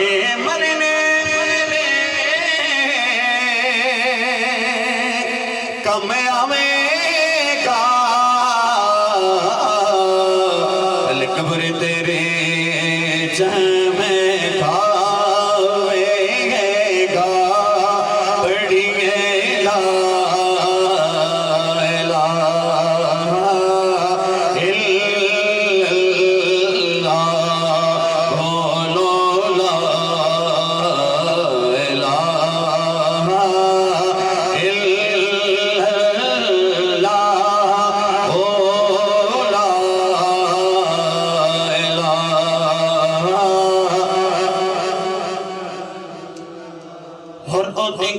اے مرنے کم آوے گا القبر تیرے جمع کھاوے گا پڑھیے لا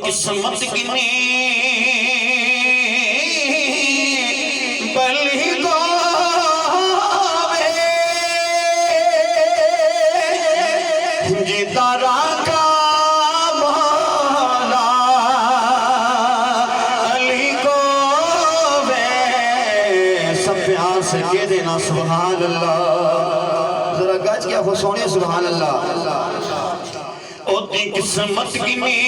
قسمت گنی بلی گاوے جیتا راکا مولا علی گوے سب پیار سے کہہ دینا سبحان اللہ ذرا گاج کیا خوشونے سبحان اللہ اوتی قسمت گنی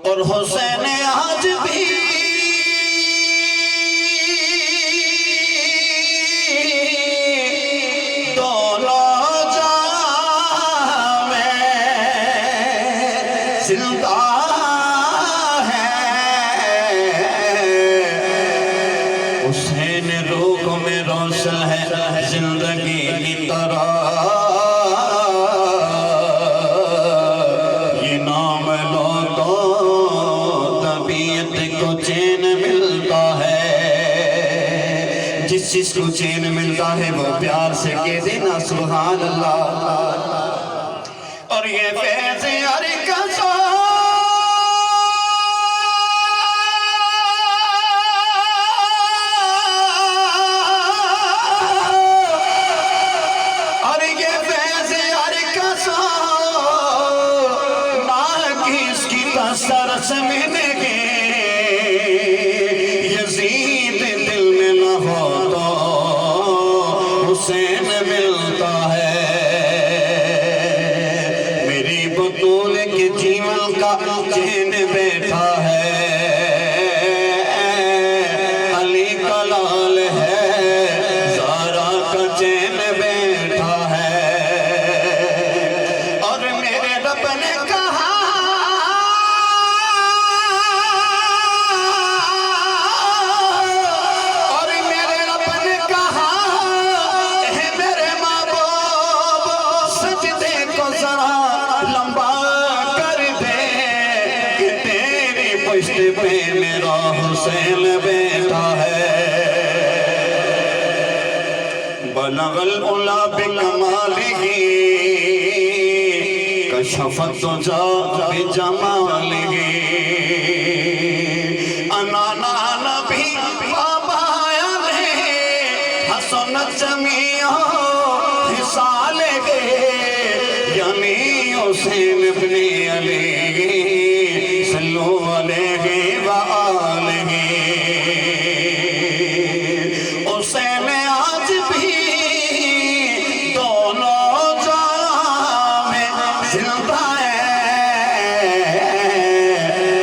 اور حسین آج بھی دونوں جہاں میں زندہ ہے حسین روح میں روشن ہے زندگی کی طرح جس چیز کو چین ملتا ہے وہ پیار سے کہہ دینا سبحان اللہ اور یہ فیض یاری کا اور یہ فیض یاری کا نہ کس کی تصرس ملے گے یزید دل میں نہ ہو حسین ملتا ہے میری بطول کے جیون کا چین بیٹھا ہے علی کا لال ہے زہرا کا چین بیٹھا ہے اور میرے رب نے کہا پشت پہ میرا حسین بیٹھا ہے بلغ العلا بکمالہ کشف الدجا بجمالہ انانا نبی بابایا نے حسنت جمیع خصالہ یعنی حسین ابن علی صلو علیہ وآلہ حسین آج بھی دونوں جہاں میں زندہ ہے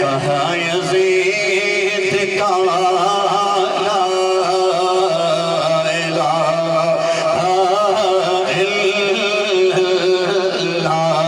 کہا یزید کا لا الہ الا اللہ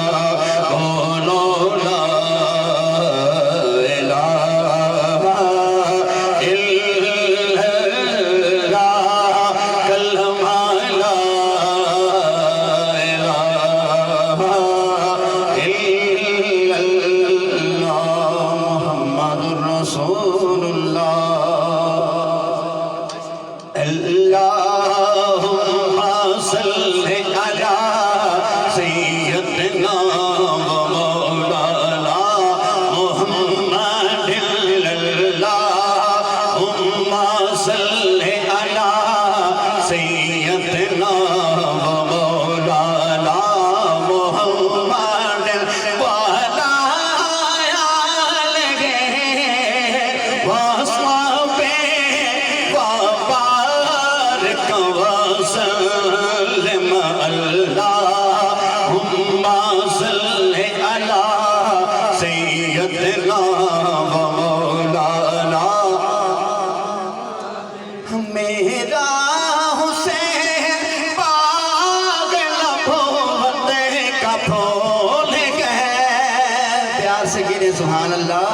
سے کہہ سبحان اللہ،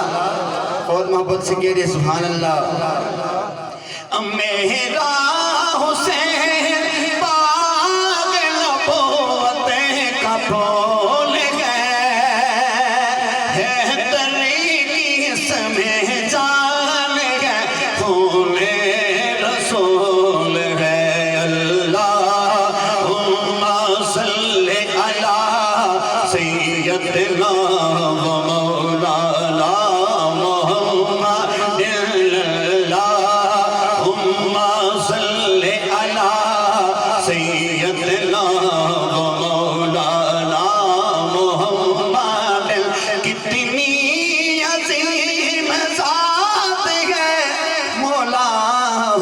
اور محبت سے کہہ سبحان اللہ۔ میرا حسین باغ نبوت کا پھول ہے طریقی اس میں جان ہے، خون رسول ہے۔ اللہم صلی علی سیدنا و مولانا محمد، اللہم صلی علی سیدنا و مولانا محمد۔ کتنی عظیم ذات ہے مولا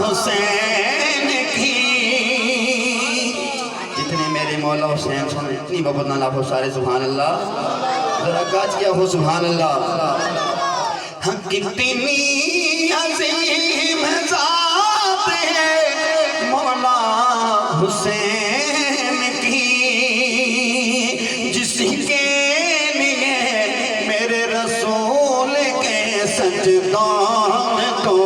حسین کی، جتنے میرے مولا حسین سنے اتنی محبت نہ لاکھو سارے سبحان اللہ، ذرا گاج کیا ہو سبحان اللہ۔ ہاں کتنی عظیم ذات ہے مولا حسین کی، جس کے لیے میرے رسول کے سجدوں کو